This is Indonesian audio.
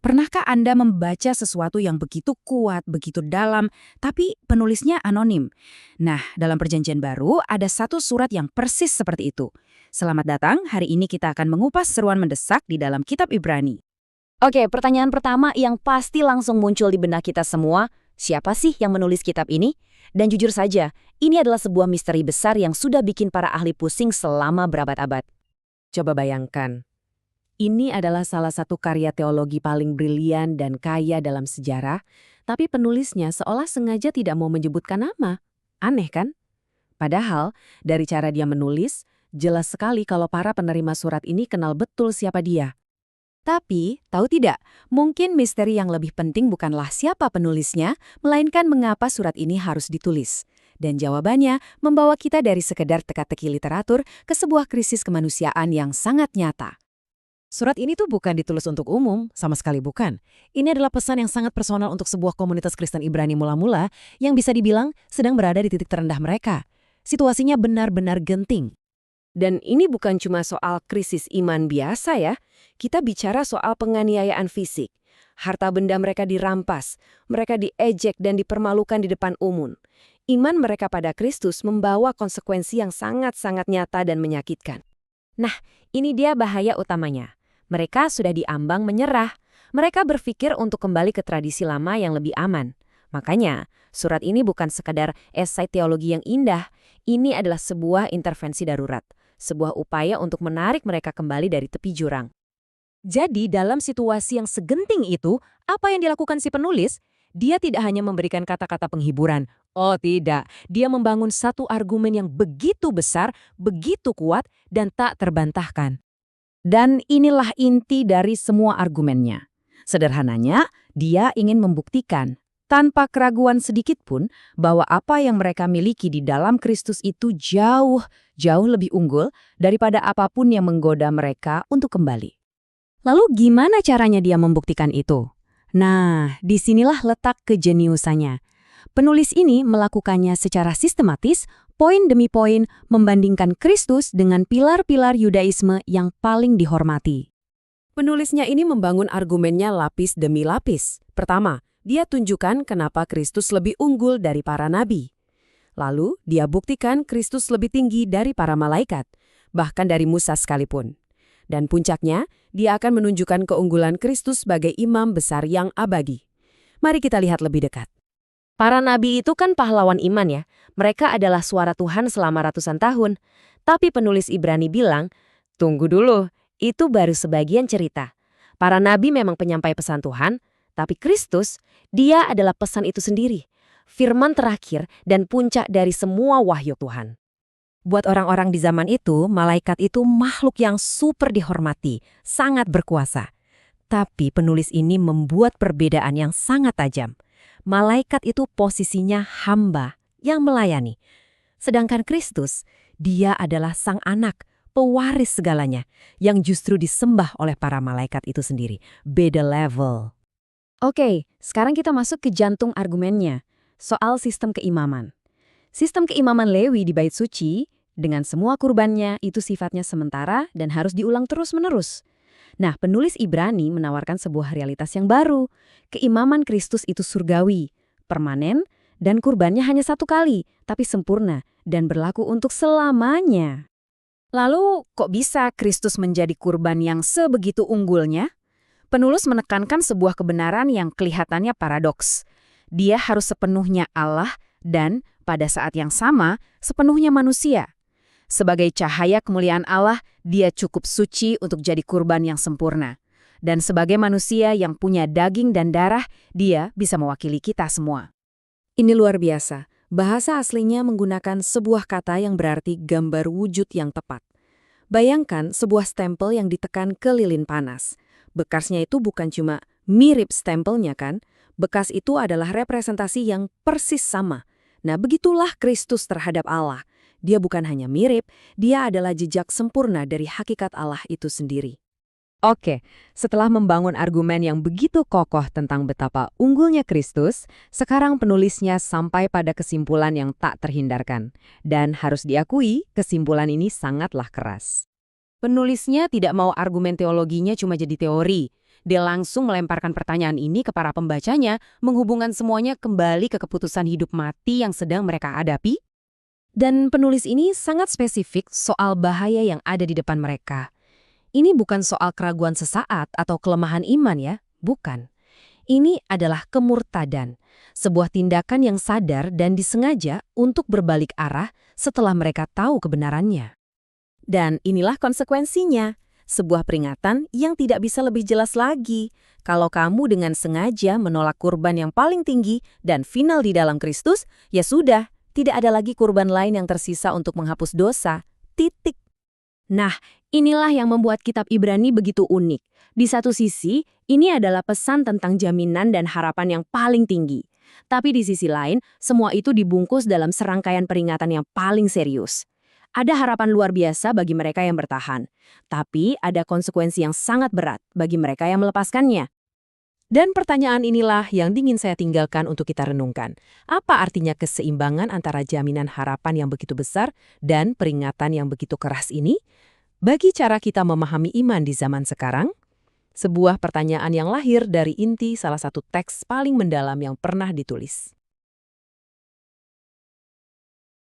Pernahkah Anda membaca sesuatu yang begitu kuat, begitu dalam, tapi penulisnya anonim? Nah, dalam Perjanjian Baru ada satu surat yang persis seperti itu. Selamat datang, hari ini kita akan mengupas seruan mendesak di dalam kitab Ibrani. Oke, pertanyaan pertama yang pasti langsung muncul di benak kita semua, siapa sih yang menulis kitab ini? Dan jujur saja, ini adalah sebuah misteri besar yang sudah bikin para ahli pusing selama berabad-abad. Coba bayangkan, ini adalah salah satu karya teologi paling brilian dan kaya dalam sejarah, tapi penulisnya seolah sengaja tidak mau menyebutkan nama. Aneh kan? Padahal, dari cara dia menulis, jelas sekali kalau para penerima surat ini kenal betul siapa dia. Tapi, tahu tidak, mungkin misteri yang lebih penting bukanlah siapa penulisnya, melainkan mengapa surat ini harus ditulis. Dan jawabannya membawa kita dari sekedar teka-teki literatur ke sebuah krisis kemanusiaan yang sangat nyata. Surat ini tuh bukan ditulis untuk umum, sama sekali bukan. Ini adalah pesan yang sangat personal untuk sebuah komunitas Kristen Ibrani mula-mula yang bisa dibilang sedang berada di titik terendah mereka. Situasinya benar-benar genting. Dan ini bukan cuma soal krisis iman biasa ya, kita bicara soal penganiayaan fisik. Harta benda mereka dirampas, mereka diejek dan dipermalukan di depan umum. Iman mereka pada Kristus membawa konsekuensi yang sangat-sangat nyata dan menyakitkan. Nah, ini dia bahaya utamanya. Mereka sudah diambang menyerah. Mereka berpikir untuk kembali ke tradisi lama yang lebih aman. Makanya, surat ini bukan sekadar esai teologi yang indah. Ini adalah sebuah intervensi darurat. Sebuah upaya untuk menarik mereka kembali dari tepi jurang. Jadi dalam situasi yang segenting itu, apa yang dilakukan si penulis? Dia tidak hanya memberikan kata-kata penghiburan. Oh tidak, dia membangun satu argumen yang begitu besar, begitu kuat, dan tak terbantahkan. Dan inilah inti dari semua argumennya. Sederhananya, dia ingin membuktikan, tanpa keraguan sedikit pun, bahwa apa yang mereka miliki di dalam Kristus itu jauh lebih unggul daripada apapun yang menggoda mereka untuk kembali. Lalu gimana caranya dia membuktikan itu? Nah, disinilah letak kejeniusannya. Penulis ini melakukannya secara sistematis, poin demi poin, membandingkan Kristus dengan pilar-pilar Yudaisme yang paling dihormati. Penulisnya ini membangun argumennya lapis demi lapis. Pertama, dia tunjukkan kenapa Kristus lebih unggul dari para nabi. Lalu, dia buktikan Kristus lebih tinggi dari para malaikat, bahkan dari Musa sekalipun. Dan puncaknya, dia akan menunjukkan keunggulan Kristus sebagai imam besar yang abadi. Mari kita lihat lebih dekat. Para nabi itu kan pahlawan iman ya. Mereka adalah suara Tuhan selama ratusan tahun. Tapi penulis Ibrani bilang, tunggu dulu, itu baru sebagian cerita. Para nabi memang penyampai pesan Tuhan, tapi Kristus, dia adalah pesan itu sendiri. Firman terakhir dan puncak dari semua wahyu Tuhan. Buat orang-orang di zaman itu, malaikat itu makhluk yang super dihormati, sangat berkuasa. Tapi penulis ini membuat perbedaan yang sangat tajam. Malaikat itu posisinya hamba yang melayani. Sedangkan Kristus, dia adalah sang anak, pewaris segalanya, yang justru disembah oleh para malaikat itu sendiri. Beda level. Oke, sekarang kita masuk ke jantung argumennya, soal sistem keimaman. Sistem keimaman Lewi di Bait Suci, dengan semua kurbannya itu sifatnya sementara dan harus diulang terus-menerus. Nah, penulis Ibrani menawarkan sebuah realitas yang baru. Keimaman Kristus itu surgawi, permanen, dan kurbannya hanya satu kali, tapi sempurna dan berlaku untuk selamanya. Lalu, kok bisa Kristus menjadi kurban yang sebegitu unggulnya? Penulis menekankan sebuah kebenaran yang kelihatannya paradoks. Dia harus sepenuhnya Allah dan, pada saat yang sama, sepenuhnya manusia. Sebagai cahaya kemuliaan Allah, dia cukup suci untuk jadi kurban yang sempurna. Dan sebagai manusia yang punya daging dan darah, dia bisa mewakili kita semua. Ini luar biasa. Bahasa aslinya menggunakan sebuah kata yang berarti gambar wujud yang tepat. Bayangkan sebuah stempel yang ditekan ke lilin panas. Bekasnya itu bukan cuma mirip stempelnya kan? Bekas itu adalah representasi yang persis sama. Nah, begitulah Kristus terhadap Allah. Dia bukan hanya mirip, dia adalah jejak sempurna dari hakikat Allah itu sendiri. Oke, setelah membangun argumen yang begitu kokoh tentang betapa unggulnya Kristus, sekarang penulisnya sampai pada kesimpulan yang tak terhindarkan. Dan harus diakui, kesimpulan ini sangatlah keras. Penulisnya tidak mau argumen teologinya cuma jadi teori. Dia langsung melemparkan pertanyaan ini ke para pembacanya, menghubungkan semuanya kembali ke keputusan hidup mati yang sedang mereka hadapi. Dan penulis ini sangat spesifik soal bahaya yang ada di depan mereka. Ini bukan soal keraguan sesaat atau kelemahan iman ya, bukan. Ini adalah kemurtadan, sebuah tindakan yang sadar dan disengaja untuk berbalik arah setelah mereka tahu kebenarannya. Dan inilah konsekuensinya, sebuah peringatan yang tidak bisa lebih jelas lagi. Kalau kamu dengan sengaja menolak kurban yang paling tinggi dan final di dalam Kristus, ya sudah, tidak ada lagi kurban lain yang tersisa untuk menghapus dosa. Titik. Nah, inilah yang membuat kitab Ibrani begitu unik. Di satu sisi, ini adalah pesan tentang jaminan dan harapan yang paling tinggi. Tapi di sisi lain, semua itu dibungkus dalam serangkaian peringatan yang paling serius. Ada harapan luar biasa bagi mereka yang bertahan, tapi ada konsekuensi yang sangat berat bagi mereka yang melepaskannya. Dan pertanyaan inilah yang ingin saya tinggalkan untuk kita renungkan. Apa artinya keseimbangan antara jaminan harapan yang begitu besar dan peringatan yang begitu keras ini? Bagi cara kita memahami iman di zaman sekarang, sebuah pertanyaan yang lahir dari inti salah satu teks paling mendalam yang pernah ditulis.